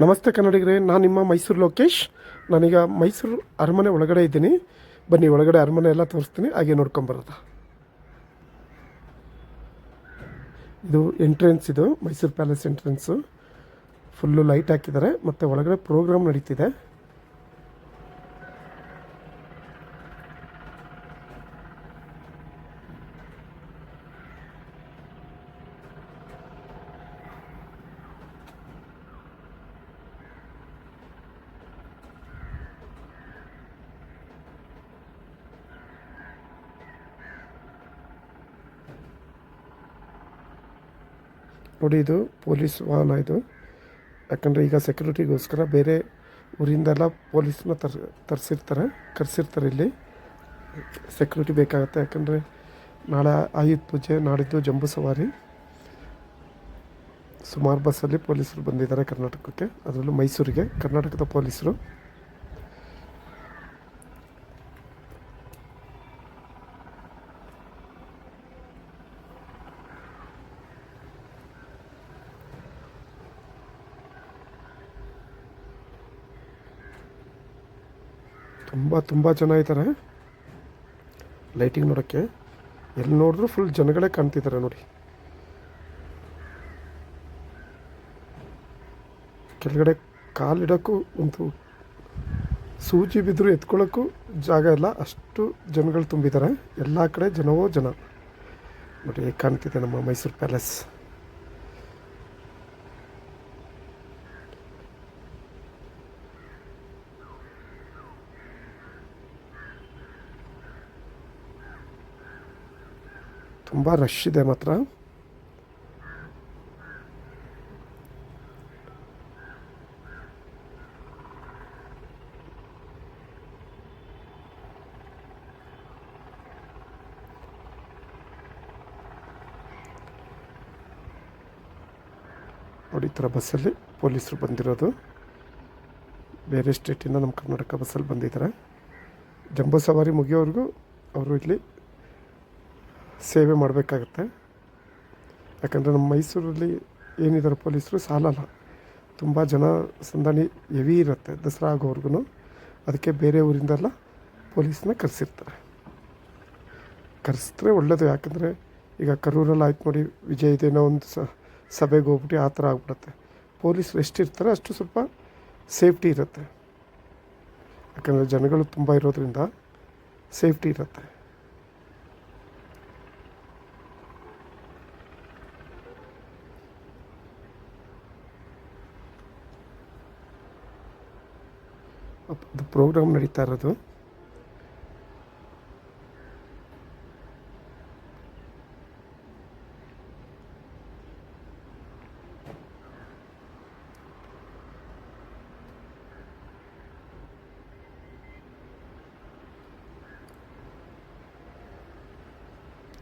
ನಮಸ್ತೆ ಕನ್ನಡಿಗರೇ, ನಾನು ನಿಮ್ಮ ಮೈಸೂರು ಲೋಕೇಶ್. ನಾನೀಗ ಮೈಸೂರು ಅರಮನೆ ಒಳಗಡೆ ಇದ್ದೀನಿ. ಬನ್ನಿ, ಒಳಗಡೆ ಅರಮನೆ ಎಲ್ಲ ತೋರಿಸ್ತೀನಿ, ಹಾಗೆ ನೋಡ್ಕೊಂಬರೋದ. ಇದು ಎಂಟ್ರೆನ್ಸ್, ಇದು Mysuru palace entrance. Full light ಹಾಕಿದ್ದಾರೆ, ಮತ್ತು ಒಳಗಡೆ ಪ್ರೋಗ್ರಾಮ್ ನಡೀತಿದೆ. ನೋಡಿ, ಇದು ಪೊಲೀಸ್ ವಾಹನ ಇದು. ಯಾಕಂದರೆ ಈಗ ಸೆಕ್ಯೂರಿಟಿಗೋಸ್ಕರ ಬೇರೆ ಊರಿಂದೆಲ್ಲ ಪೊಲೀಸ್ನ ಕರೆಸಿರ್ತಾರೆ. ಇಲ್ಲಿ ಸೆಕ್ಯೂರಿಟಿ ಬೇಕಾಗುತ್ತೆ, ಯಾಕಂದರೆ ನಾಳೆ ಆಯುಧ ಪೂಜೆ, ನಾಡಿದ್ದು ಜಂಬೂ ಸವಾರಿ. ಸುಮಾರು ಬಸ್ಸಲ್ಲಿ ಪೊಲೀಸರು ಬಂದಿದ್ದಾರೆ ಕರ್ನಾಟಕಕ್ಕೆ, ಅದರಲ್ಲೂ ಮೈಸೂರಿಗೆ ಕರ್ನಾಟಕದ ಪೊಲೀಸರು. ತುಂಬ ಜನ ಇದ್ದಾರೆ ಲೈಟಿಂಗ್ ನೋಡೋಕ್ಕೆ. ಎಲ್ಲಿ ನೋಡಿದ್ರು ಫುಲ್ ಜನಗಳೇ ಕಾಣ್ತಿದ್ದಾರೆ ನೋಡಿ. ಕೆಳಗಡೆ ಕಾಲಿಡೋಕ್ಕೂ ಒಂದು ಸೂಜಿ ಬಿದ್ದರೂ ಎತ್ಕೊಳ್ಳೋಕ್ಕೂ ಜಾಗ ಇಲ್ಲ, ಅಷ್ಟು ಜನಗಳು ತುಂಬಿದ್ದಾರೆ. ಎಲ್ಲ ಕಡೆ ಜನವೋ ಜನ ನೋಡಿ. ಹೇಗೆ ಕಾಣ್ತಿದೆ ನಮ್ಮ ಮೈಸೂರು ಪ್ಯಾಲೇಸ್. ತುಂಬ ರಶ್ ಇದೆ ಮಾತ್ರ. ನೋಡಿ, ಈ ಥರ ಬಸ್ಸಲ್ಲಿ ಪೊಲೀಸರು ಬಂದಿರೋದು. ಬೇರೆ ಸ್ಟೇಟಿಂದ ನಮ್ಮ ಕರ್ನಾಟಕ ಬಸ್ಸಲ್ಲಿ ಬಂದಿದ್ದಾರೆ. ಜಂಬೂ ಸವಾರಿ ಮುಗಿಯೋವರೆಗೂ ಅವರು ಇಲ್ಲಿ ಸೇವೆ ಮಾಡಬೇಕಾಗತ್ತೆ. ಯಾಕಂದರೆ ನಮ್ಮ ಮೈಸೂರಲ್ಲಿ ಏನಿದ್ದಾರೆ ಪೊಲೀಸರು ಸಾಲಲ್ಲ, ತುಂಬ ಜನ ಸಂದಣಿ ಹೆವಿ ಇರುತ್ತೆ ದಸರಾ ಆಗೋವರೆಗೂ. ಅದಕ್ಕೆ ಬೇರೆ ಊರಿಂದೆಲ್ಲ ಪೊಲೀಸ್ನ ಕರೆಸಿದ್ರೆ ಒಳ್ಳೆಯದು. ಯಾಕಂದರೆ ಈಗ ಕರೂರಲ್ಲಿ ಆಯ್ತು ನೋಡಿ, ವಿಜಯದೇನೋ ಒಂದು ಸಭೆಗೆ ಹೋಗ್ಬಿಟ್ಟು ಆ ಥರ ಆಗ್ಬಿಡುತ್ತೆ. ಪೊಲೀಸರು ಎಷ್ಟಿರ್ತಾರೆ ಅಷ್ಟು ಸ್ವಲ್ಪ ಸೇಫ್ಟಿ ಇರುತ್ತೆ. ಯಾಕಂದರೆ ಜನಗಳು ತುಂಬ ಇರೋದ್ರಿಂದ ಸೇಫ್ಟಿ ಇರುತ್ತೆ. ಅದು ಪ್ರೋಗ್ರಾಮ್ ನಡೀತಾ ಇರೋದು.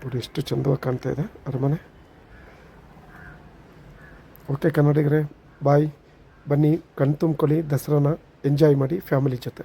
ನೋಡಿ, ಎಷ್ಟು ಚಂದವಾಗಿ ಕಾಣ್ತಾ ಇದೆ ಅರಮನೆ. ಓಕೆ ಕನ್ನಡಿಗರೇ, ಬಾಯ್. ಬನ್ನಿ, ಕಣ್ ತುಂಬ್ಕೊಳ್ಳಿ, ದಸರಾನ ಎಂಜಾಯ್ ಮಾಡಿ ಫ್ಯಾಮಿಲಿ ಜೊತೆ.